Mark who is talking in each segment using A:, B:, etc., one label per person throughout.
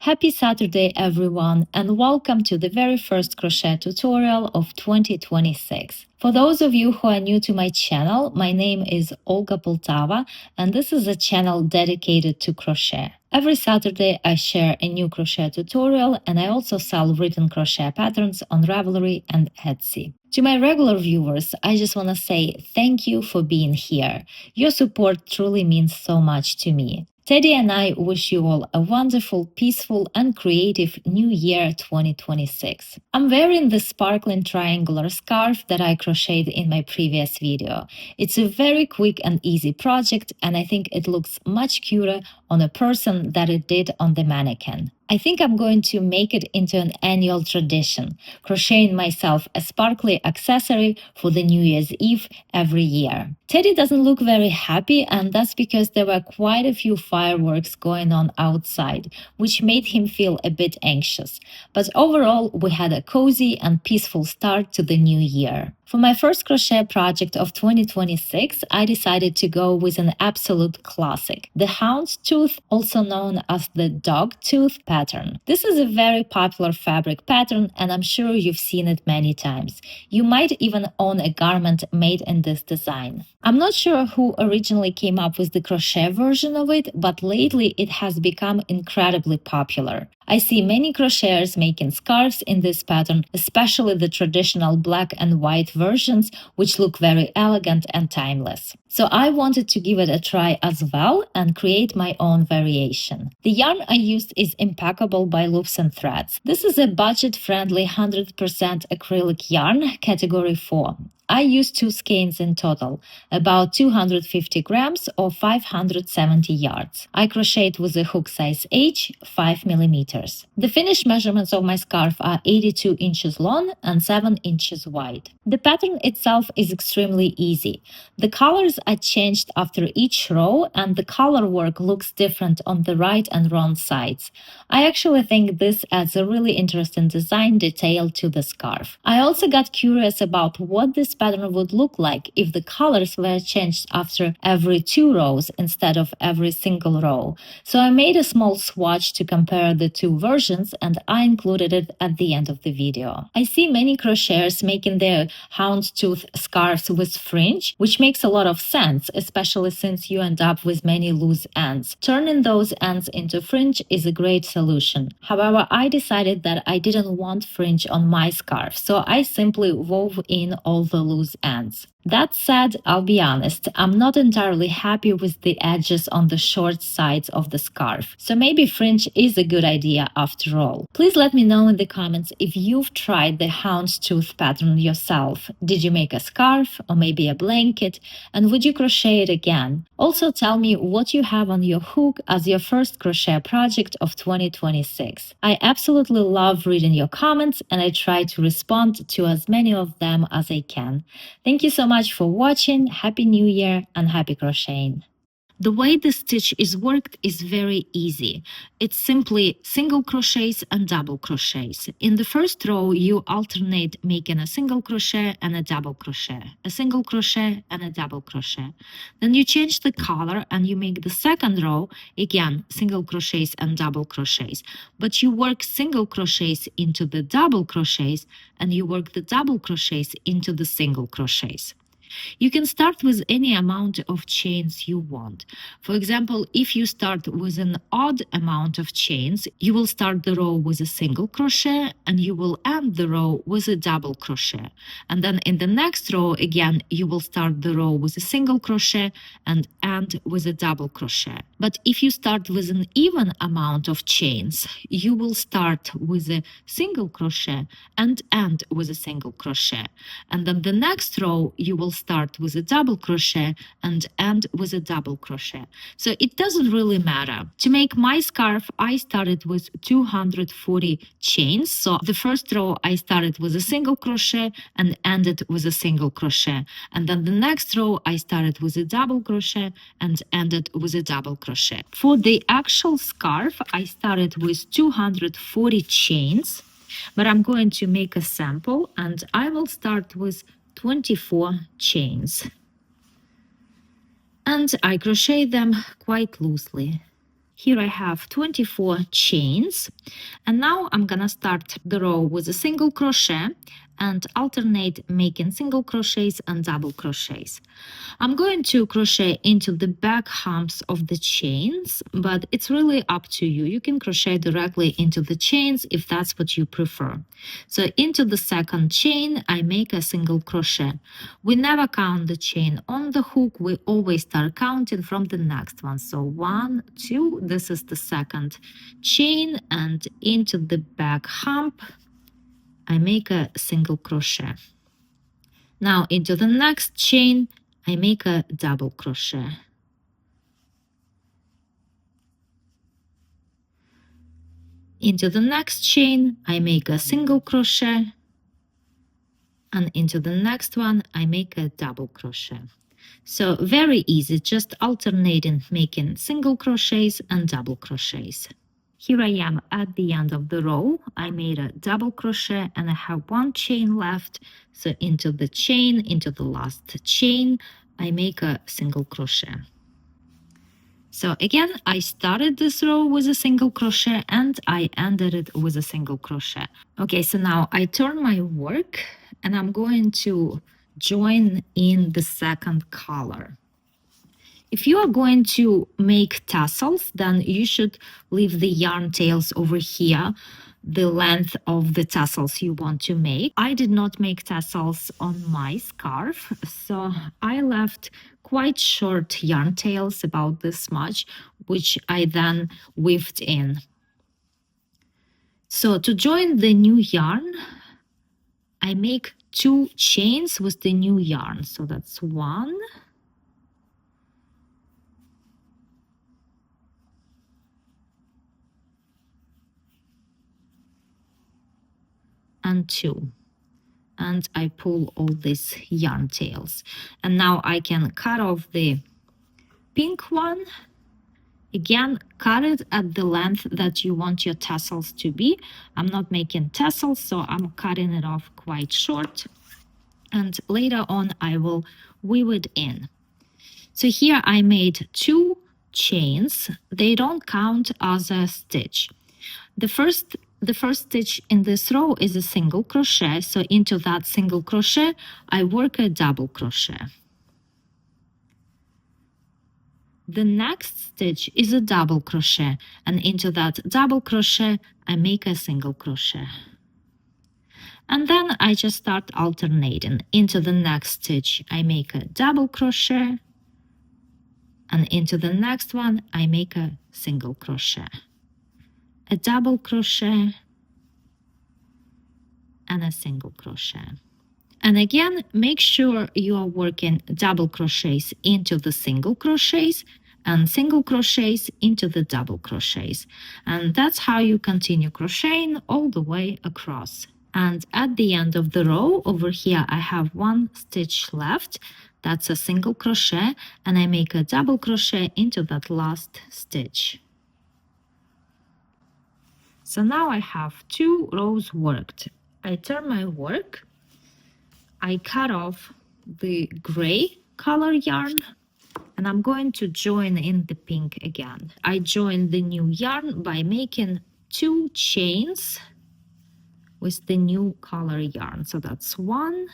A: Happy Saturday everyone, and welcome to the very first crochet tutorial of 2026. For those of you who are new to my channel, my name is Olga Poltava, and this is a channel dedicated to crochet. Every Saturday I share a new crochet tutorial, and I also sell written crochet patterns on Ravelry and Etsy. To my regular viewers, I just want to say thank you for being here. Your support truly means so much to me. Teddy and I wish you all a wonderful, peaceful, and creative New Year 2026. I'm wearing the sparkling triangular scarf that I crocheted in my previous video. It's a very quick and easy project, and I think it looks much cuter on a person than it did on the mannequin. I think I'm going to make it into an annual tradition, crocheting myself a sparkly accessory for the New Year's Eve every year. Teddy doesn't look very happy, and that's because there were quite a few fireworks going on outside, which made him feel a bit anxious. But overall, we had a cozy and peaceful start to the new year. For my first crochet project of 2026, I decided to go with an absolute classic, the Houndstooth, also known as the Dogtooth pattern. This is a very popular fabric pattern, and I'm sure you've seen it many times. You might even own a garment made in this design. I'm not sure who originally came up with the crochet version of it, but lately it has become incredibly popular. I see many crocheters making scarves in this pattern, especially the traditional black and white versions, which look very elegant and timeless. So I wanted to give it a try as well and create my own variation. The yarn I used is Impeccable by Loops and Threads. This is a budget-friendly 100% acrylic yarn, category 4. I used 2 skeins in total, about 250 grams or 570 yards. I crocheted with a hook size H, 5 millimeters. The finished measurements of my scarf are 82 inches long and 7 inches wide. The pattern itself is extremely easy. The colors are changed after each row, and the color work looks different on the right and wrong sides. I actually think this adds a really interesting design detail to the scarf. I also got curious about what this pattern would look like if the colors were changed after every 2 rows instead of every single row. So I made a small swatch to compare the 2 versions, and I included it at the end of the video. I see many crocheters making their houndstooth scarves with fringe, which makes a lot of sense, especially since you end up with many loose ends. Turning those ends into fringe is a great solution. However, I decided that I didn't want fringe on my scarf, so I simply wove in all the loose ends. That said, I'll be honest, I'm not entirely happy with the edges on the short sides of the scarf, so maybe fringe is a good idea after all. Please let me know in the comments if you've tried the houndstooth pattern yourself. Did you make a scarf or maybe a blanket, and would you crochet it again? Also tell me what you have on your hook as your first crochet project of 2026. I absolutely love reading your comments, and I try to respond to as many of them as I can. Thank you so much for watching. Happy New Year and happy crocheting! The way the stitch is worked is very easy. It's simply single crochets and double crochets. In the first row, you alternate making a single crochet and a double crochet, a single crochet and a double crochet. Then you change the color and you make the second row, again, single crochets and double crochets. But you work single crochets into the double crochets and you work the double crochets into the single crochets. You can start with any amount of chains you want. For example, if you start with an odd amount of chains, you will start the row with a single crochet and you will end the row with a double crochet. And then in the next row, again, you will start the row with a single crochet and end with a double crochet. But if you start with an even amount of chains, you will start with a single crochet and end with a single crochet. And then the next row, you will start with a double crochet and end with a double crochet. So it doesn't really matter. To make my scarf, I started with 240 chains. So the first row I started with a single crochet and ended with a single crochet. And then the next row I started with a double crochet and ended with a double crochet. For the actual scarf, I started with 240 chains, but I'm going to make a sample and I will start with 24 chains, and I crochet them quite loosely. Here I have 24 chains, and now I'm gonna start the row with a single crochet and alternate making single crochets and double crochets. I'm going to crochet into the back humps of the chains, but it's really up to you. You can crochet directly into the chains if that's what you prefer. So into the second chain, I make a single crochet. We never count the chain on the hook. We always start counting from the next one. So 1, 2, this is the second chain, and into the back hump, I make a single crochet. Now into the next chain, I make a double crochet. Into the next chain, I make a single crochet, and into the next one, I make a double crochet. So very easy, just alternating making single crochets and double crochets. Here I am at the end of the row. I made a double crochet and I have one chain left. So into the chain, into the last chain, I make a single crochet. So again, I started this row with a single crochet and I ended it with a single crochet. Okay, so now I turn my work and I'm going to join in the second color. If you are going to make tassels, then you should leave the yarn tails over here, the length of the tassels you want to make. I did not make tassels on my scarf, so I left quite short yarn tails, about this much, which I then weaved in. So to join the new yarn, I make 2 chains with the new yarn. So that's 1, and 2, and I pull all these yarn tails, and now I can cut off the pink one. Again, cut it at the length that you want your tassels to be. I'm not making tassels, so I'm cutting it off quite short, and later on I will weave it in. So here I made 2 chains. They don't count as a stitch. The first stitch in this row is a single crochet, so into that single crochet I work a double crochet. The next stitch is a double crochet, and into that double crochet I make a single crochet. And then I just start alternating. Into the next stitch I make a double crochet, and into the next one I make a single crochet, a double crochet, and a single crochet. And again, make sure you are working double crochets into the single crochets and single crochets into the double crochets. And that's how you continue crocheting all the way across. And at the end of the row over here, I have 1 stitch left. That's a single crochet, and I make a double crochet into that last stitch. So now I have 2 rows worked. I turn my work, I cut off the gray color yarn, and I'm going to join in the pink again. I join the new yarn by making 2 chains with the new color yarn. So that's 1,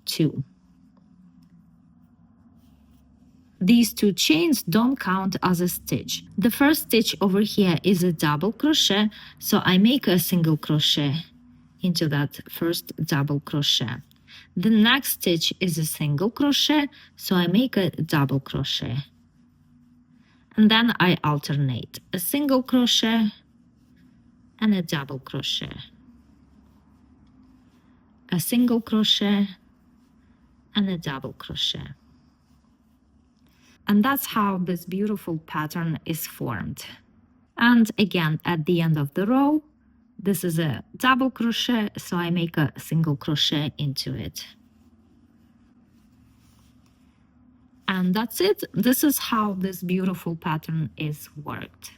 A: 2. These 2 chains don't count as a stitch. The first stitch over here is a double crochet, so I make a single crochet into that first double crochet. The next stitch is a single crochet, so I make a double crochet. And then I alternate a single crochet and a double crochet, a single crochet and a double crochet. And that's how this beautiful pattern is formed. And again, at the end of the row, this is a double crochet, so I make a single crochet into it. And that's it. This is how this beautiful pattern is worked.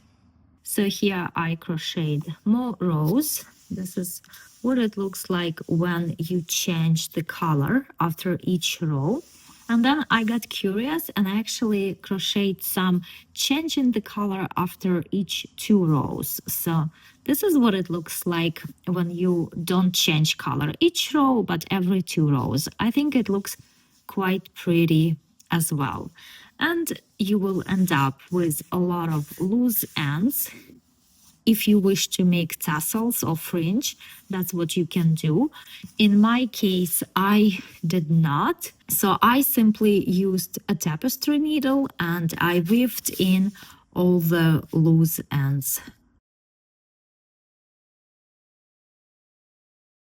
A: So here I crocheted more rows. This is what it looks like when you change the color after each row. And then I got curious and I actually crocheted some changing the color after each 2 rows. So this is what it looks like when you don't change color each row, but every 2 rows. I think it looks quite pretty as well. And you will end up with a lot of loose ends. If you wish to make tassels or fringe, that's what you can do. In my case, I did not. So I simply used a tapestry needle and I weaved in all the loose ends